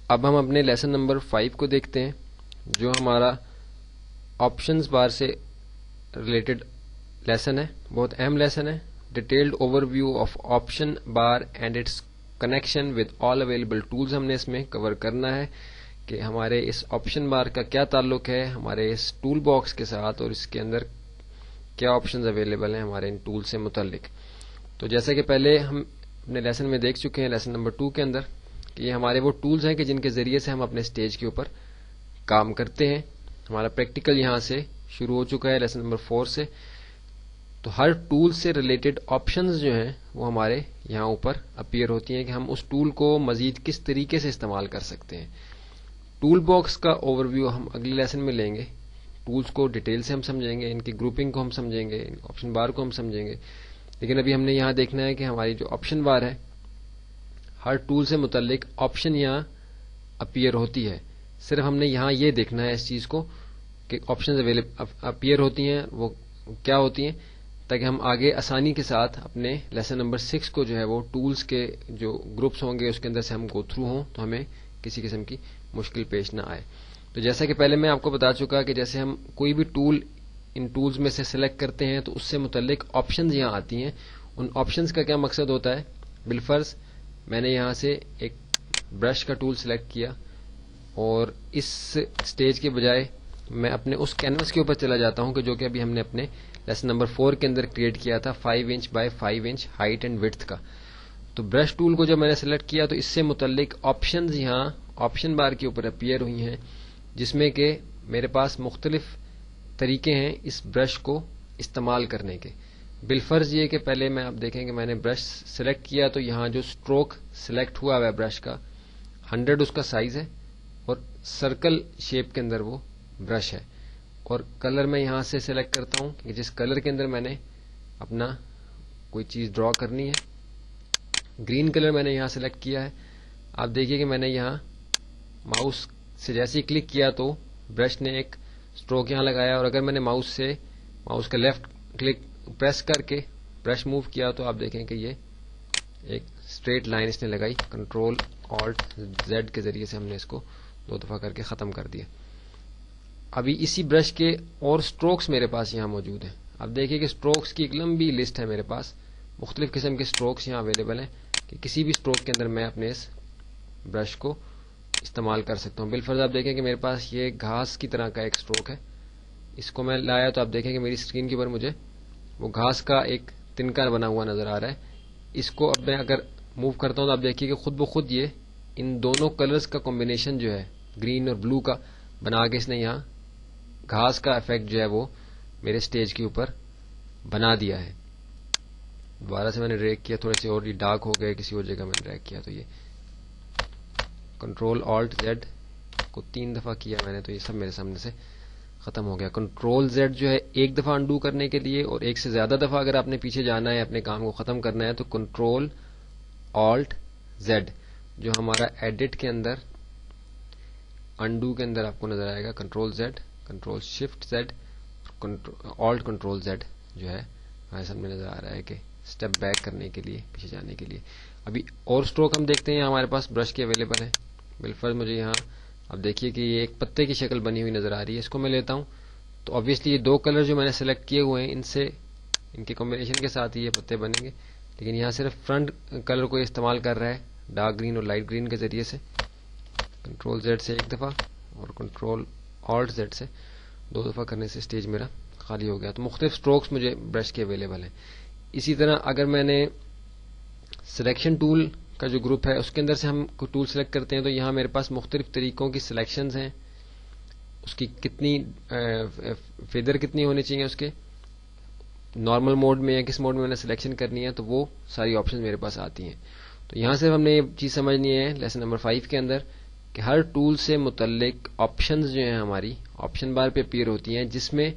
اب ہم اپنے لیسن نمبر 5 کو دیکھتے ہیں جو ہمارا آپشنز بار سے ریلیٹڈ لیسن ہے. بہت اہم لیسن ہے. Detailed overview of option bar and its connection with all available tools ہم نے اس میں کور کرنا ہے کہ ہمارے اس آپشن بار کا کیا تعلق ہے ہمارے اس ٹول باکس کے ساتھ اور اس کے اندر کیا آپشنز اویلیبل ہیں ہمارے ان ٹول سے متعلق. تو جیسا کہ پہلے ہم اپنے لیسن میں دیکھ چکے ہیں لیسن نمبر 2 کے اندر کہ یہ ہمارے وہ ٹولز ہیں کہ جن کے ذریعے سے ہم اپنے اسٹیج کے اوپر کام کرتے ہیں. ہمارا پریکٹیکل یہاں سے شروع ہو چکا ہے لیسن نمبر 4 سے. تو ہر ٹول سے ریلیٹڈ آپشنز جو ہیں وہ ہمارے یہاں اوپر اپیئر ہوتی ہیں کہ ہم اس ٹول کو مزید کس طریقے سے استعمال کر سکتے ہیں. ٹول باکس کا اوور ویو ہم اگلے لیسن میں لیں گے. ٹولز کو ڈیٹیل سے ہم سمجھیں گے, ان کی گروپنگ کو ہم سمجھیں گے, آپشن بار کو ہم سمجھیں گے. لیکن ابھی ہم نے یہاں دیکھنا ہے کہ ہماری جو آپشن بار ہے ہر ٹول سے متعلق آپشن یہاں اپیئر ہوتی ہے. صرف ہم نے یہاں یہ دیکھنا ہے اس چیز کو کہ آپشنز اپیئر ہوتی ہیں وہ کیا ہوتی ہیں تاکہ ہم آگے آسانی کے ساتھ اپنے لیسن نمبر 6 کو جو ہے وہ ٹولز کے جو گروپس ہوں گے اس کے اندر سے ہم گو تھرو ہوں تو ہمیں کسی قسم کی مشکل پیش نہ آئے. تو جیسا کہ پہلے میں آپ کو بتا چکا کہ جیسے ہم کوئی بھی ٹول ان ٹولز میں سے سلیکٹ کرتے ہیں تو اس سے متعلق آپشنز یہاں آتی ہیں. ان آپشنز کا کیا مقصد ہوتا ہے؟ بالفرض میں نے یہاں سے ایک برش کا ٹول سلیکٹ کیا اور اس سٹیج کے بجائے میں اپنے اس کینوس کے اوپر چلا جاتا ہوں کہ جو کہ ابھی ہم نے اپنے لیسن نمبر 4 کے اندر کریٹ کیا تھا 5 inch by 5 inch height and width کا. تو برش ٹول کو جب میں نے سلیکٹ کیا تو اس سے متعلق آپشنز یہاں آپشن بار کے اوپر اپیئر ہوئی ہیں جس میں کہ میرے پاس مختلف طریقے ہیں اس برش کو استعمال کرنے کے. بالفرض یہ کہ پہلے میں آپ دیکھیں کہ میں نے برش سلیکٹ کیا تو یہاں جو اسٹروک سلیکٹ ہوا ہے برش کا 100 اس کا سائز ہے اور سرکل شیپ کے اندر وہ برش ہے. اور کلر میں یہاں سے سلیکٹ کرتا ہوں کہ جس کلر کے اندر میں نے اپنا کوئی چیز ڈرا کرنی ہے. گرین کلر میں نے یہاں سلیکٹ کیا ہے. آپ دیکھیے کہ میں نے یہاں ماؤس سے جیسے ہی کلک کیا تو برش نے ایک اسٹروک یہاں لگایا اور اگر میں نے ماؤس کا لیفٹ کلک پریس کر کے برش موو کیا تو آپ دیکھیں کہ یہ ایک اسٹریٹ لائن اس نے لگائی. کنٹرول آلٹ زیڈ کے ذریعے سے ہم نے اس کو 2 دفعہ کر کے ختم کر دیا. ابھی اسی برش کے اور سٹروکس میرے پاس یہاں موجود ہیں. اب دیکھیے کہ سٹروکس کی ایک لمبی لسٹ ہے میرے پاس. مختلف قسم کے سٹروکس یہاں اویلیبل ہیں کہ کسی بھی سٹروک کے اندر میں اپنے اس برش کو استعمال کر سکتا ہوں. بالفرض آپ دیکھیں کہ میرے پاس یہ گھاس کی طرح کا ایک سٹروک ہے. اس کو میں لایا تو آپ دیکھیں کہ میری اسکرین کے اوپر مجھے وہ گھاس کا ایک تنکا بنا ہوا نظر آ رہا ہے. اس کو اب میں اگر موو کرتا ہوں تو آپ دیکھیے کہ خود بخود یہ ان دونوں کلرز کا کمبینیشن جو ہے گرین اور بلو کا بنا کے اس نے یہاں گھاس کا افیکٹ جو ہے وہ میرے سٹیج کے اوپر بنا دیا ہے. دوبارہ سے میں نے ڈریگ کیا تھوڑے سے اور یہ ڈارک ہو گئے کسی اور جگہ میں ڈریگ کیا تو یہ کنٹرول آلٹ زیڈ کو 3 دفعہ کیا میں نے تو یہ سب میرے سامنے سے ختم ہو گیا. کنٹرول زیڈ جو ہے ایک دفعہ انڈو کرنے کے لیے اور ایک سے زیادہ دفعہ اگر آپ نے پیچھے جانا ہے اپنے کام کو ختم کرنا ہے تو کنٹرول آلٹ زیڈ جو ہمارا ایڈٹ کے اندر انڈو کے اندر آپ کو نظر آئے گا control Z control shift Z alt control Z جو ہے ہمارے سامنے نظر آ رہا ہے کہ اسٹیپ بیک کرنے کے لیے پیچھے جانے کے لیے. ابھی اور اسٹروک ہم دیکھتے ہیں ہمارے پاس برش کے اویلیبل ہیں. بالفرض مجھے یہاں اب دیکھیے کہ یہ ایک پتے کی شکل بنی ہوئی نظر آ رہی ہے. اس کو میں لیتا ہوں تو obviously یہ 2 کلر جو میں نے سلیکٹ کیے ہوئے ہیں ان کے کمبینیشن کے ساتھ ہی یہ پتے بنیں گے. لیکن یہاں صرف فرنٹ کلر کو استعمال کر رہا ہے ڈارک گرین اور لائٹ گرین کے ذریعے سے. کنٹرول زیڈ سے ایک دفعہ اور کنٹرول آلٹ زیڈ سے 2 دفعہ کرنے سے سٹیج میرا خالی ہو گیا. تو مختلف سٹروکس مجھے برش کے اویلیبل ہیں. اسی طرح اگر میں نے سلیکشن ٹول کا جو گروپ ہے اس کے اندر سے ہم کوئی ٹول سلیکٹ کرتے ہیں تو یہاں میرے پاس مختلف طریقوں کی سلیکشنز ہیں. اس کی کتنی فیدر کتنی ہونی چاہیے اس کے نارمل موڈ میں یا کس موڈ میں نے سلیکشن کرنی ہے تو وہ ساری آپشن میرے پاس آتی ہیں. تو یہاں سے ہم نے یہ چیز سمجھنی ہے لیسن نمبر 5 کے اندر کہ ہر ٹول سے متعلق آپشنز جو ہیں ہماری آپشن بار پہ اپیئر ہوتی ہیں جس میں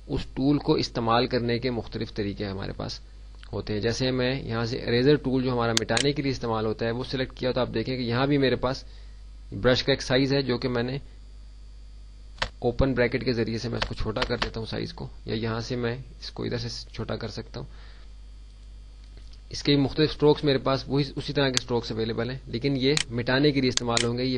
اس ٹول کو استعمال کرنے کے مختلف طریقے ہمارے پاس ہوتے ہیں. جیسے میں یہاں سے اریزر ٹول جو ہمارا مٹانے کے لیے استعمال ہوتا ہے وہ سلیکٹ کیا تو آپ دیکھیں کہ یہاں بھی میرے پاس برش کا ایک سائز ہے جو کہ میں نے اوپن بریکٹ کے ذریعے سے میں اس کو چھوٹا کر دیتا ہوں سائز کو یا یہاں سے میں اس کو ادھر سے چھوٹا کر سکتا ہوں. اس کے مختلف سٹروکس میرے پاس وہی اسی طرح کے سٹروکس اویلیبل ہیں لیکن یہ مٹانے کے لیے استعمال ہوں گے. یہ